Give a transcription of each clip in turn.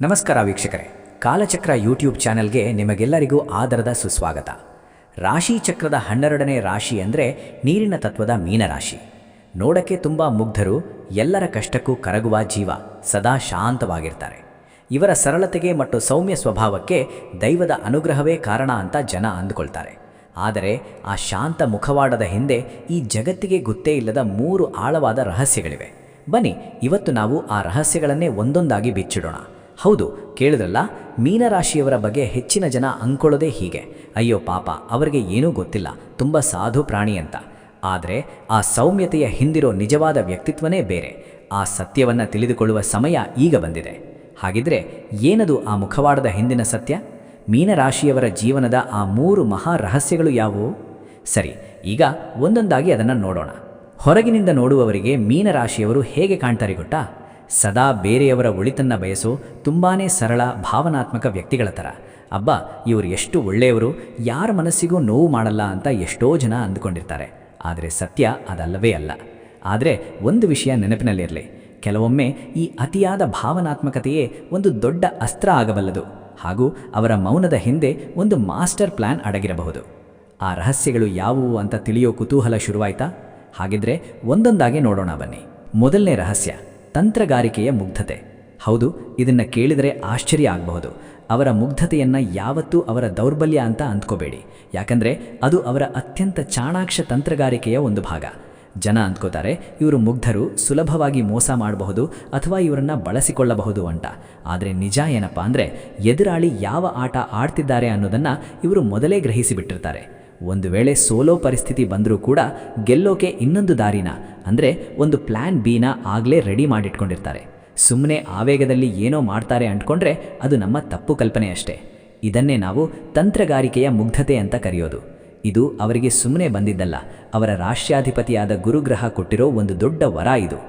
ನಮಸ್ಕಾರ ವೀಕ್ಷಕರೇ, ಕಾಲಚಕ್ರ ಯೂಟ್ಯೂಬ್ ಚಾನೆಲ್ಗೆ ನಿಮಗೆಲ್ಲರಿಗೂ ಆದರದ ಸುಸ್ವಾಗತ. ರಾಶಿ ಚಕ್ರದ 12ನೇ ರಾಶಿ ಅಂದರೆ ನೀರಿನ ತತ್ವದ ಮೀನರಾಶಿ. ನೋಡಕ್ಕೆ ತುಂಬ ಮುಗ್ಧರು, ಎಲ್ಲರ ಕಷ್ಟಕ್ಕೂ ಕರಗುವ ಜೀವ, ಸದಾ ಶಾಂತವಾಗಿರ್ತಾರೆ. ಇವರ ಸರಳತೆಗೆ ಮತ್ತು ಸೌಮ್ಯ ಸ್ವಭಾವಕ್ಕೆ ದೈವದ ಅನುಗ್ರಹವೇ ಕಾರಣ ಅಂತ ಜನ ಅಂದುಕೊಳ್ತಾರೆ. ಆದರೆ ಆ ಶಾಂತ ಮುಖವಾಡದ ಹಿಂದೆ ಈ ಜಗತ್ತಿಗೆ ಗೊತ್ತೇ ಇಲ್ಲದ 3 ಆಳವಾದ ರಹಸ್ಯಗಳಿವೆ. ಬನ್ನಿ, ಇವತ್ತು ನಾವು ಆ ರಹಸ್ಯಗಳನ್ನೇ ಒಂದೊಂದಾಗಿ ಬಿಚ್ಚಿಡೋಣ. ಹೌದು, ಕೇಳಿದ್ರಲ್ಲ, ಮೀನರಾಶಿಯವರ ಬಗ್ಗೆ ಹೆಚ್ಚಿನ ಜನ ಅಂದ್ಕೊಳ್ಳೋದೇ ಹೀಗೆ: ಅಯ್ಯೋ ಪಾಪ, ಅವರಿಗೆ ಏನೂ ಗೊತ್ತಿಲ್ಲ, ತುಂಬ ಸಾಧು ಪ್ರಾಣಿ ಅಂತ. ಆದರೆ ಆ ಸೌಮ್ಯತೆಯ ಹಿಂದಿರೋ ನಿಜವಾದ ವ್ಯಕ್ತಿತ್ವನೇ ಬೇರೆ. ಆ ಸತ್ಯವನ್ನು ತಿಳಿದುಕೊಳ್ಳುವ ಸಮಯ ಈಗ ಬಂದಿದೆ. ಹಾಗಿದ್ರೆ ಏನದು ಆ ಮುಖವಾಡದ ಹಿಂದಿನ ಸತ್ಯ? ಮೀನರಾಶಿಯವರ ಜೀವನದ ಆ 3 ಮಹಾ ರಹಸ್ಯಗಳು ಯಾವುವು? ಸರಿ, ಈಗ ಒಂದೊಂದಾಗಿ ಅದನ್ನು ನೋಡೋಣ. ಹೊರಗಿನಿಂದ ನೋಡುವವರಿಗೆ ಮೀನರಾಶಿಯವರು ಹೇಗೆ ಕಾಣ್ತಾರೆ ಗೊತ್ತಾ? ಸದಾ ಬೇರೆಯವರ ಒಳಿತನ್ನು ಬಯಸೋ ತುಂಬಾ ಸರಳ, ಭಾವನಾತ್ಮಕ ವ್ಯಕ್ತಿಗಳ ಥರ. ಅಬ್ಬಾ, ಇವರು ಎಷ್ಟು ಒಳ್ಳೆಯವರು, ಯಾರ ಮನಸ್ಸಿಗೂ ನೋವು ಮಾಡಲ್ಲ ಅಂತ ಎಷ್ಟೋ ಜನ ಅಂದುಕೊಂಡಿರ್ತಾರೆ. ಆದರೆ ಸತ್ಯ ಅದಲ್ಲವೇ ಅಲ್ಲ. ಆದರೆ ಒಂದು ವಿಷಯ ನೆನಪಿನಲ್ಲಿರಲಿ, ಕೆಲವೊಮ್ಮೆ ಈ ಅತಿಯಾದ ಭಾವನಾತ್ಮಕತೆಯೇ ಒಂದು ದೊಡ್ಡ ಅಸ್ತ್ರ ಆಗಬಲ್ಲದು. ಹಾಗೂ ಅವರ ಮೌನದ ಹಿಂದೆ ಒಂದು ಮಾಸ್ಟರ್ ಪ್ಲ್ಯಾನ್ ಅಡಗಿರಬಹುದು. ಆ ರಹಸ್ಯಗಳು ಯಾವುವು ಅಂತ ತಿಳಿಯೋ ಕುತೂಹಲ ಶುರುವಾಯ್ತಾ? ಹಾಗಿದ್ರೆ ಒಂದೊಂದಾಗಿ ನೋಡೋಣ ಬನ್ನಿ. ಮೊದಲನೇ ರಹಸ್ಯ: ತಂತ್ರಗಾರಿಕೆಯ ಮುಗ್ಧತೆ. ಹೌದು, ಇದನ್ನು ಕೇಳಿದರೆ ಆಶ್ಚರ್ಯ ಆಗಬಹುದು. ಅವರ ಮುಗ್ಧತೆಯನ್ನು ಯಾವತ್ತೂ ಅವರ ದೌರ್ಬಲ್ಯ ಅಂತ ಅಂದ್ಕೋಬೇಡಿ. ಯಾಕಂದರೆ ಅದು ಅವರ ಅತ್ಯಂತ ಚಾಣಾಕ್ಷ ತಂತ್ರಗಾರಿಕೆಯ ಒಂದು ಭಾಗ. ಜನ ಅಂದ್ಕೋತಾರೆ ಇವರು ಮುಗ್ಧರು, ಸುಲಭವಾಗಿ ಮೋಸ ಮಾಡಬಹುದು ಅಥವಾ ಇವರನ್ನು ಬಳಸಿಕೊಳ್ಳಬಹುದು ಅಂತ. ಆದರೆ ನಿಜ ಏನಪ್ಪ ಅಂದರೆ, ಎದುರಾಳಿ ಯಾವ ಆಟ ಆಡ್ತಿದ್ದಾರೆ ಅನ್ನೋದನ್ನು ಇವರು ಮೊದಲೇ ಗ್ರಹಿಸಿಬಿಟ್ಟಿರ್ತಾರೆ. ಒಂದು ವೇಳೆ ಸೋಲೋ ಪರಿಸ್ಥಿತಿ ಬಂದರೂ ಕೂಡ ಗೆಲ್ಲೋಕೆ ಇನ್ನೊಂದು ದಾರಿನ, ಅಂದರೆ ಒಂದು ಪ್ಲ್ಯಾನ್ ಬಿನ ಆಗಲೇ ರೆಡಿ ಮಾಡಿಟ್ಕೊಂಡಿರ್ತಾರೆ. ಸುಮ್ಮನೆ ಆವೇಗದಲ್ಲಿ ಏನೋ ಮಾಡ್ತಾರೆ ಅಂದ್ಕೊಂಡ್ರೆ ಅದು ನಮ್ಮ ತಪ್ಪು ಕಲ್ಪನೆ ಅಷ್ಟೇ. ಇದನ್ನೇ ನಾವು ತಂತ್ರಗಾರಿಕೆಯ ಮುಗ್ಧತೆ ಅಂತ ಕರೆಯೋದು. ಇದು ಅವರಿಗೆ ಸುಮ್ಮನೆ ಬಂದಿದ್ದಲ್ಲ, ಅವರ ರಾಷ್ಟ್ರಾಧಿಪತಿಯಾದ ಗುರುಗ್ರಹ ಕೊಟ್ಟಿರೋ ಒಂದು ದೊಡ್ಡ ವರ ಇದು.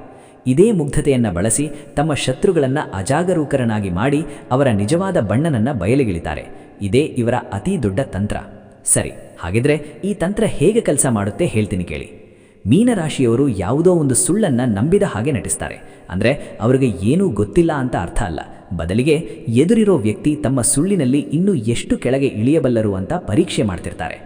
ಇದೇ ಮುಗ್ಧತೆಯನ್ನು ಬಳಸಿ ತಮ್ಮ ಶತ್ರುಗಳನ್ನು ಅಜಾಗರೂಕರನಾಗಿ ಮಾಡಿ ಅವರ ನಿಜವಾದ ಬಣ್ಣನನ್ನು ಬಯಲಿಗಿಳಿತಾರೆ. ಇದೇ ಇವರ ಅತಿ ದೊಡ್ಡ ತಂತ್ರ. ಸರಿ, ಹಾಗಿದ್ರೆ ಈ ತಂತ್ರ ಹೇಗೆ ಕೆಲಸ ಮಾಡುತ್ತೆ ಹೇಳ್ತೀನಿ ಕೇಳಿ. ಮೀನರಾಶಿಯವರು ಯಾವುದೋ ಒಂದು ಸುಳ್ಳನ್ನು ನಂಬಿದ ಹಾಗೆ ನಟಿಸ್ತಾರೆ. ಅಂದರೆ ಅವರಿಗೆ ಏನೂ ಗೊತ್ತಿಲ್ಲ ಅಂತ ಅರ್ಥ ಅಲ್ಲ. ಬದಲಿಗೆ ಎದುರಿರೋ ವ್ಯಕ್ತಿ ತಮ್ಮ ಸುಳ್ಳಿನಲ್ಲಿ ಇನ್ನೂ ಎಷ್ಟು ಕೆಳಗೆ ಇಳಿಯಬಲ್ಲರು ಅಂತ ಪರೀಕ್ಷೆ ಮಾಡ್ತಿರ್ತಾರೆ.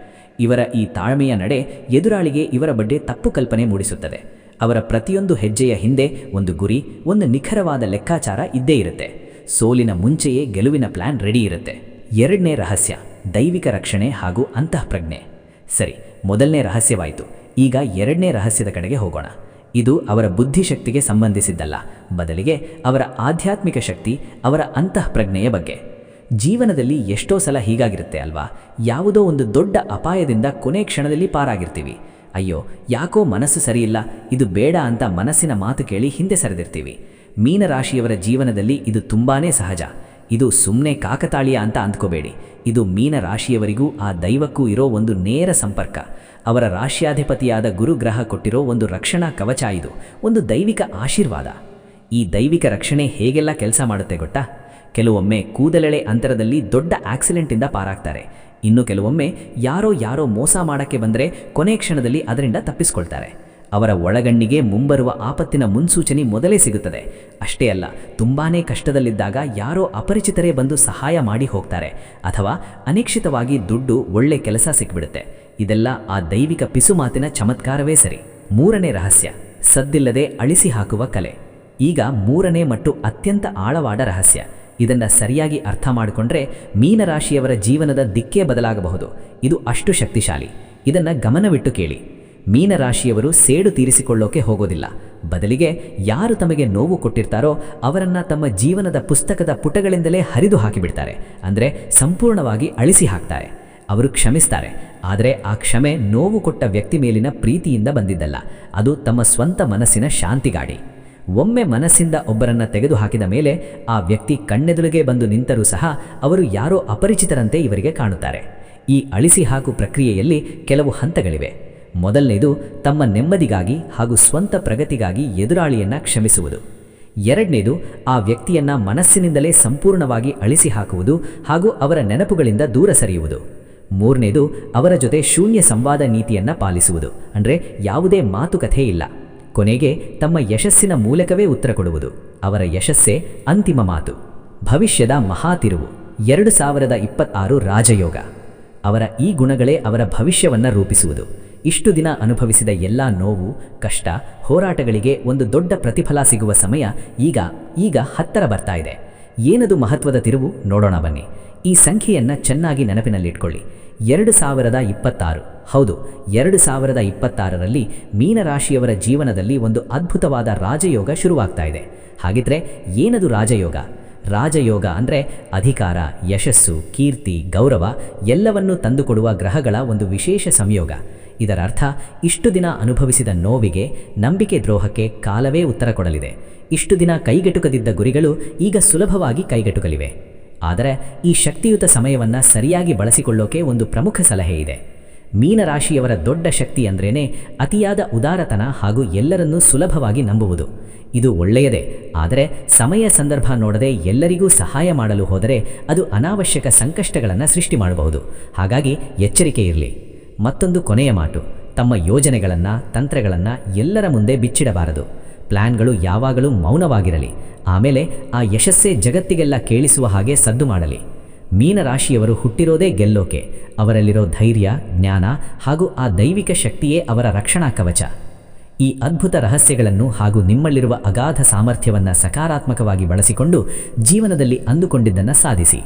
ಇವರ ಈ ತಾಳ್ಮೆಯ ನಡೆ ಎದುರಾಳಿಗೆ ಇವರ ಬಗ್ಗೆ ತಪ್ಪು ಕಲ್ಪನೆ ಮೂಡಿಸುತ್ತದೆ. ಅವರ ಪ್ರತಿಯೊಂದು ಹೆಜ್ಜೆಯ ಹಿಂದೆ ಒಂದು ಗುರಿ, ಒಂದು ನಿಖರವಾದ ಲೆಕ್ಕಾಚಾರ ಇದ್ದೇ ಇರುತ್ತೆ. ಸೋಲಿನ ಮುಂಚೆಯೇ ಗೆಲುವಿನ ಪ್ಲ್ಯಾನ್ ರೆಡಿ ಇರುತ್ತೆ. ಎರಡನೇ ರಹಸ್ಯ: ದೈವಿಕ ರಕ್ಷಣೆ ಹಾಗೂ ಅಂತಃಪ್ರಜ್ಞೆ. ಸರಿ, ಮೊದಲನೇ ರಹಸ್ಯವಾಯಿತು. ಈಗ ಎರಡನೇ ರಹಸ್ಯದ ಕಡೆಗೆ ಹೋಗೋಣ. ಇದು ಅವರ ಬುದ್ಧಿಶಕ್ತಿಗೆ ಸಂಬಂಧಿಸಿದ್ದಲ್ಲ, ಬದಲಿಗೆ ಅವರ ಆಧ್ಯಾತ್ಮಿಕ ಶಕ್ತಿ, ಅವರ ಅಂತಃಪ್ರಜ್ಞೆಯ ಬಗ್ಗೆ. ಜೀವನದಲ್ಲಿ ಎಷ್ಟೋ ಸಲ ಹೀಗಾಗಿರುತ್ತೆ ಅಲ್ವಾ? ಯಾವುದೋ ಒಂದು ದೊಡ್ಡ ಅಪಾಯದಿಂದ ಕೊನೆ ಕ್ಷಣದಲ್ಲಿ ಪಾರಾಗಿರ್ತೀವಿ. ಅಯ್ಯೋ, ಯಾಕೋ ಮನಸ್ಸು ಸರಿಯಿಲ್ಲ, ಇದು ಬೇಡ ಅಂತ ಮನಸ್ಸಿನ ಮಾತು ಕೇಳಿ ಹಿಂದೆ ಸರಿದಿರ್ತೀವಿ. ಮೀನರಾಶಿಯವರ ಜೀವನದಲ್ಲಿ ಇದು ತುಂಬಾ ಸಹಜ. ಇದು ಸುಮ್ಮನೆ ಕಾಕತಾಳೀಯ ಅಂತ ಅಂದ್ಕೋಬೇಡಿ. ಇದು ಮೀನರಾಶಿಯವರಿಗೂ ಆ ದೈವಕ್ಕೂ ಇರೋ ಒಂದು ನೇರ ಸಂಪರ್ಕ. ಅವರ ರಾಷ್ಟ್ರಾಧಿಪತಿಯಾದ ಗುರುಗ್ರಹ ಕೊಟ್ಟಿರೋ ಒಂದು ರಕ್ಷಣಾ ಕವಚ ಇದು, ಒಂದು ದೈವಿಕ ಆಶೀರ್ವಾದ. ಈ ದೈವಿಕ ರಕ್ಷಣೆ ಹೇಗೆಲ್ಲ ಕೆಲಸ ಮಾಡುತ್ತೆ ಗೊತ್ತಾ? ಕೆಲವೊಮ್ಮೆ ಕೂದಲೆಳೆ ಅಂತರದಲ್ಲಿ ದೊಡ್ಡ ಆಕ್ಸಿಡೆಂಟಿಂದ ಪಾರಾಗ್ತಾರೆ. ಇನ್ನು ಕೆಲವೊಮ್ಮೆ ಯಾರೋ ಮೋಸ ಮಾಡೋಕ್ಕೆ ಬಂದರೆ ಕೊನೆ ಕ್ಷಣದಲ್ಲಿ ಅದರಿಂದ ತಪ್ಪಿಸ್ಕೊಳ್ತಾರೆ. ಅವರ ಒಳಗಣ್ಣಿಗೆ ಮುಂಬರುವ ಆಪತ್ತಿನ ಮುನ್ಸೂಚನೆ ಮೊದಲೇ ಸಿಗುತ್ತದೆ. ಅಷ್ಟೇ ಅಲ್ಲ, ತುಂಬಾ ಕಷ್ಟದಲ್ಲಿದ್ದಾಗ ಯಾರೋ ಅಪರಿಚಿತರೇ ಬಂದು ಸಹಾಯ ಮಾಡಿ ಹೋಗ್ತಾರೆ. ಅಥವಾ ಅನಿಶ್ಚಿತವಾಗಿ ದುಡ್ಡು, ಒಳ್ಳೆ ಕೆಲಸ ಸಿಕ್ಬಿಡುತ್ತೆ. ಇದೆಲ್ಲ ಆ ದೈವಿಕ ಪಿಸುಮಾತಿನ ಚಮತ್ಕಾರವೇ ಸರಿ. ಮೂರನೇ ರಹಸ್ಯ: ಸದ್ದಿಲ್ಲದೆ ಅಳಿಸಿ ಹಾಕುವ ಕಲೆ. ಈಗ ಮೂರನೇ ಮತ್ತು ಅತ್ಯಂತ ಆಳವಾದ ರಹಸ್ಯ. ಇದನ್ನು ಸರಿಯಾಗಿ ಅರ್ಥ ಮಾಡಿಕೊಂಡ್ರೆ ಮೀನರಾಶಿಯವರ ಜೀವನದ ದಿಕ್ಕೇ ಬದಲಾಗಬಹುದು. ಇದು ಅಷ್ಟು ಶಕ್ತಿಶಾಲಿ. ಇದನ್ನು ಗಮನವಿಟ್ಟು ಕೇಳಿ. ಮೀನರಾಶಿಯವರು ಸೇಡು ತೀರಿಸಿಕೊಳ್ಳೋಕೆ ಹೋಗೋದಿಲ್ಲ. ಬದಲಿಗೆ ಯಾರು ತಮಗೆ ನೋವು ಕೊಟ್ಟಿರ್ತಾರೋ ಅವರನ್ನು ತಮ್ಮ ಜೀವನದ ಪುಸ್ತಕದ ಪುಟಗಳಿಂದಲೇ ಹರಿದು ಹಾಕಿಬಿಡ್ತಾರೆ. ಅಂದರೆ ಸಂಪೂರ್ಣವಾಗಿ ಅಳಿಸಿ ಹಾಕ್ತಾರೆ. ಅವರು ಕ್ಷಮಿಸ್ತಾರೆ, ಆದರೆ ಆ ಕ್ಷಮೆ ನೋವು ಕೊಟ್ಟ ವ್ಯಕ್ತಿ ಮೇಲಿನ ಪ್ರೀತಿಯಿಂದ ಬಂದಿದ್ದಲ್ಲ, ಅದು ತಮ್ಮ ಸ್ವಂತ ಮನಸ್ಸಿನ ಶಾಂತಿಗಾಡಿ. ಒಮ್ಮೆ ಮನಸ್ಸಿಂದ ಒಬ್ಬರನ್ನು ತೆಗೆದು ಹಾಕಿದ ಮೇಲೆ ಆ ವ್ಯಕ್ತಿ ಕಣ್ಣೆದುರಿಗೆ ಬಂದು ನಿಂತರೂ ಸಹ ಅವರು ಯಾರೋ ಅಪರಿಚಿತರಂತೆ ಇವರಿಗೆ ಕಾಣುತ್ತಾರೆ. ಈ ಅಳಿಸಿ ಹಾಕು ಪ್ರಕ್ರಿಯೆಯಲ್ಲಿ ಕೆಲವು ಹಂತಗಳಿವೆ. ಮೊದಲನೇದು ತಮ್ಮ ನೆಮ್ಮದಿಗಾಗಿ ಹಾಗೂ ಸ್ವಂತ ಪ್ರಗತಿಗಾಗಿ ಎದುರಾಳಿಯನ್ನು ಕ್ಷಮಿಸುವುದು. ಎರಡನೇದು ಆ ವ್ಯಕ್ತಿಯನ್ನು ಮನಸ್ಸಿನಿಂದಲೇ ಸಂಪೂರ್ಣವಾಗಿ ಅಳಿಸಿ ಹಾಕುವುದು ಹಾಗೂ ಅವರ ನೆನಪುಗಳಿಂದ ದೂರ ಸರಿಯುವುದು. ಮೂರನೇದು ಅವರ ಜೊತೆ ಶೂನ್ಯ ಸಂವಾದ ನೀತಿಯನ್ನು ಪಾಲಿಸುವುದು. ಅಂದರೆ ಯಾವುದೇ ಮಾತುಕತೆ ಇಲ್ಲ. ಕೊನೆಗೆ ತಮ್ಮ ಯಶಸ್ಸಿನ ಮೂಲಕವೇ ಉತ್ತರ ಕೊಡುವುದು. ಅವರ ಯಶಸ್ಸೇ ಅಂತಿಮ ಮಾತು. ಭವಿಷ್ಯದ ಮಹಾತಿರುವು 2026 ರಾಜಯೋಗ. ಅವರ ಈ ಗುಣಗಳೇ ಅವರ ಭವಿಷ್ಯವನ್ನು ರೂಪಿಸುವುದು. ಇಷ್ಟು ದಿನ ಅನುಭವಿಸಿದ ಎಲ್ಲ ನೋವು, ಕಷ್ಟ, ಹೋರಾಟಗಳಿಗೆ ಒಂದು ದೊಡ್ಡ ಪ್ರತಿಫಲ ಸಿಗುವ ಸಮಯ ಈಗ ಹತ್ತಿರ ಬರ್ತಾ ಇದೆ. ಏನದು ಮಹತ್ವದ ತಿರುವು ನೋಡೋಣ ಬನ್ನಿ. ಈ ಸಂಖ್ಯೆಯನ್ನು ಚೆನ್ನಾಗಿ ನೆನಪಿನಲ್ಲಿಟ್ಕೊಳ್ಳಿ. 2026. ಹೌದು, 2026ರಲ್ಲಿ ಮೀನರಾಶಿಯವರ ಜೀವನದಲ್ಲಿ ಒಂದು ಅದ್ಭುತವಾದ ರಾಜಯೋಗ ಶುರುವಾಗ್ತಾ ಇದೆ. ಹಾಗಿದ್ರೆ ಏನದು ರಾಜಯೋಗ? ರಾಜಯೋಗ ಅಂದರೆ ಅಧಿಕಾರ, ಯಶಸ್ಸು, ಕೀರ್ತಿ, ಗೌರವ ಎಲ್ಲವನ್ನೂ ತಂದುಕೊಡುವ ಗ್ರಹಗಳ ಒಂದು ವಿಶೇಷ ಸಂಯೋಗ. ಇದರ ಅರ್ಥ ಇಷ್ಟು ದಿನ ಅನುಭವಿಸಿದ ನೋವಿಗೆ, ನಂಬಿಕೆ ದ್ರೋಹಕ್ಕೆ ಕಾಲವೇ ಉತ್ತರ ಕೊಡಲಿದೆ. ಇಷ್ಟು ದಿನ ಕೈಗೆಟುಕದಿದ್ದ ಗುರಿಗಳು ಈಗ ಸುಲಭವಾಗಿ ಕೈಗೆಟುಕಲಿವೆ. ಆದರೆ ಈ ಶಕ್ತಿಯುತ ಸಮಯವನ್ನು ಸರಿಯಾಗಿ ಬಳಸಿಕೊಳ್ಳೋಕೆ ಒಂದು ಪ್ರಮುಖ ಸಲಹೆ ಇದೆ. ಮೀನರಾಶಿಯವರ ದೊಡ್ಡ ಶಕ್ತಿ ಅಂದ್ರೇನೆ ಅತಿಯಾದ ಉದಾರತನ ಹಾಗೂ ಎಲ್ಲರನ್ನೂ ಸುಲಭವಾಗಿ ನಂಬುವುದು. ಇದು ಒಳ್ಳೆಯದೇ, ಆದರೆ ಸಮಯ ಸಂದರ್ಭ ನೋಡದೆ ಎಲ್ಲರಿಗೂ ಸಹಾಯ ಮಾಡಲು ಹೋದರೆ ಅದು ಅನಾವಶ್ಯಕ ಸಂಕಷ್ಟಗಳನ್ನು ಸೃಷ್ಟಿ ಮಾಡಬಹುದು. ಹಾಗಾಗಿ ಎಚ್ಚರಿಕೆ ಇರಲಿ. ಮತ್ತೊಂದು ಕೊನೆಯ ಮಾತು, ತಮ್ಮ ಯೋಜನೆಗಳನ್ನು, ತಂತ್ರಗಳನ್ನು ಎಲ್ಲರ ಮುಂದೆ ಬಿಚ್ಚಿಡಬಾರದು. ಪ್ಲ್ಯಾನ್ಗಳು ಯಾವಾಗಲೂ ಮೌನವಾಗಿರಲಿ. ಆಮೇಲೆ ಆ ಯಶಸ್ಸೇ ಜಗತ್ತಿಗೆಲ್ಲ ಕೇಳಿಸುವ ಹಾಗೆ ಸದ್ದು ಮಾಡಲಿ. ಮೀನರಾಶಿಯವರು ಹುಟ್ಟಿರೋದೇ ಗೆಲ್ಲೋಕೆ. ಅವರಲ್ಲಿರೋ ಧೈರ್ಯ, ಜ್ಞಾನ ಹಾಗೂ ಆ ದೈವಿಕ ಶಕ್ತಿಯೇ ಅವರ ರಕ್ಷಣಾ ಕವಚ. ಈ ಅದ್ಭುತ ರಹಸ್ಯಗಳನ್ನು ಹಾಗೂ ನಿಮ್ಮಲ್ಲಿರುವ ಅಗಾಧ ಸಾಮರ್ಥ್ಯವನ್ನು ಸಕಾರಾತ್ಮಕವಾಗಿ ಬಳಸಿಕೊಂಡು ಜೀವನದಲ್ಲಿ ಅಂದುಕೊಂಡಿದ್ದನ್ನು ಸಾಧಿಸಿ.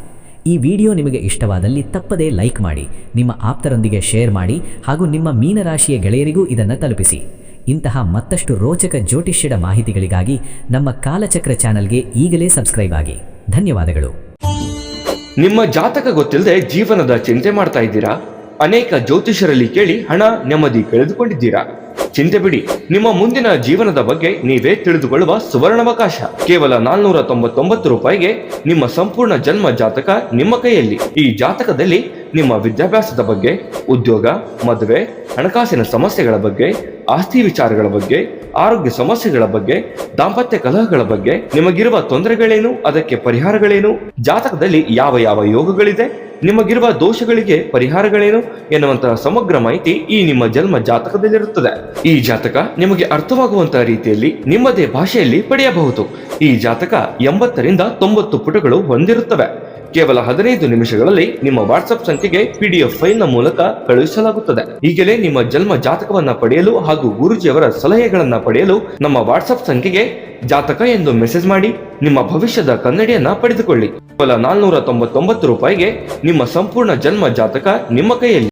ಈ ವಿಡಿಯೋ ನಿಮಗೆ ಇಷ್ಟವಾದಲ್ಲಿ ತಪ್ಪದೇ ಲೈಕ್ ಮಾಡಿ, ನಿಮ್ಮ ಆಪ್ತರೊಂದಿಗೆ ಶೇರ್ ಮಾಡಿ ಹಾಗೂ ನಿಮ್ಮ ಮೀನರಾಶಿಯ ಗೆಳೆಯರಿಗೂ ಇದನ್ನು ತಲುಪಿಸಿ. ಇಂತಹ ಮತ್ತಷ್ಟು ರೋಚಕ ಜ್ಯೋತಿಷ್ಯದ ಮಾಹಿತಿಗಳಿಗಾಗಿ ನಮ್ಮ ಕಾಲಚಕ್ರ ಚಾನಲ್ಗೆ ಈಗಲೇ ಸಬ್ಸ್ಕ್ರೈಬ್ ಆಗಿ. ಧನ್ಯವಾದಗಳು. ನಿಮ್ಮ ಜಾತಕ ಗೊತ್ತಿಲ್ಲದೆ ಜೀವನದ ಚಿಂತೆ ಮಾಡ್ತಾ ಇದ್ದೀರಾ? ಅನೇಕ ಜ್ಯೋತಿಷರಲ್ಲಿ ಕೇಳಿ ಹಣ, ನೆಮ್ಮದಿ ಕಳೆದುಕೊಂಡಿದ್ದೀರಾ? ಚಿಂತೆ ಬಿಡಿ, ನಿಮ್ಮ ಮುಂದಿನ ಜೀವನದ ಬಗ್ಗೆ ನೀವೇ ತಿಳಿದುಕೊಳ್ಳುವ ಸುವರ್ಣಾವಕಾಶ. ಕೇವಲ 499 ರೂಪಾಯಿಗೆ ನಿಮ್ಮ ಸಂಪೂರ್ಣ ಜನ್ಮ ಜಾತಕ ನಿಮ್ಮ ಕೈಯಲ್ಲಿ. ಈ ಜಾತಕದಲ್ಲಿ ನಿಮ್ಮ ವಿದ್ಯಾಭ್ಯಾಸದ ಬಗ್ಗೆ, ಉದ್ಯೋಗ, ಮದುವೆ, ಹಣಕಾಸಿನ ಸಮಸ್ಯೆಗಳ ಬಗ್ಗೆ, ಆಸ್ತಿ ವಿಚಾರಗಳ ಬಗ್ಗೆ, ಆರೋಗ್ಯ ಸಮಸ್ಯೆಗಳ ಬಗ್ಗೆ, ದಾಂಪತ್ಯ ಕಲಹಗಳ ಬಗ್ಗೆ, ನಿಮಗಿರುವ ತೊಂದರೆಗಳೇನು, ಅದಕ್ಕೆ ಪರಿಹಾರಗಳೇನು, ಜಾತಕದಲ್ಲಿ ಯಾವ ಯಾವ ಯೋಗಗಳಿದೆ, ನಿಮಗಿರುವ ದೋಷಗಳಿಗೆ ಪರಿಹಾರಗಳೇನು ಎನ್ನುವಂತಹ ಸಮಗ್ರ ಮಾಹಿತಿ ಈ ನಿಮ್ಮ ಜನ್ಮ ಜಾತಕದಲ್ಲಿರುತ್ತದೆ. ಈ ಜಾತಕ ನಿಮಗೆ ಅರ್ಥವಾಗುವಂತಹ ರೀತಿಯಲ್ಲಿ ನಿಮ್ಮದೇ ಭಾಷೆಯಲ್ಲಿ ಪಡೆಯಬಹುದು. ಈ ಜಾತಕ 80ರಿಂದ 90 ಪುಟಗಳು ಹೊಂದಿರುತ್ತವೆ. ಕೇವಲ 15 ನಿಮಿಷಗಳಲ್ಲಿ ನಿಮ್ಮ ವಾಟ್ಸ್ಆಪ್ ಸಂಖ್ಯೆಗೆ PDF ಫೈಲ್ನ ಮೂಲಕ ಕಳುಹಿಸಲಾಗುತ್ತದೆ. ಈಗಲೇ ನಿಮ್ಮ ಜನ್ಮ ಜಾತಕವನ್ನ ಪಡೆಯಲು ಹಾಗೂ ಗುರುಜಿಯವರ ಸಲಹೆಗಳನ್ನ ಪಡೆಯಲು ನಮ್ಮ ವಾಟ್ಸ್ಆಪ್ ಸಂಖ್ಯೆಗೆ ಜಾತಕ ಎಂದು ಮೆಸೇಜ್ ಮಾಡಿ ನಿಮ್ಮ ಭವಿಷ್ಯದ ಕನ್ನಡಿಯನ್ನ ಪಡೆದುಕೊಳ್ಳಿ. ಕೇವಲ 499 ರೂಪಾಯಿಗೆ ನಿಮ್ಮ ಸಂಪೂರ್ಣ ಜನ್ಮ ಜಾತಕ ನಿಮ್ಮ ಕೈಯಲ್ಲಿ.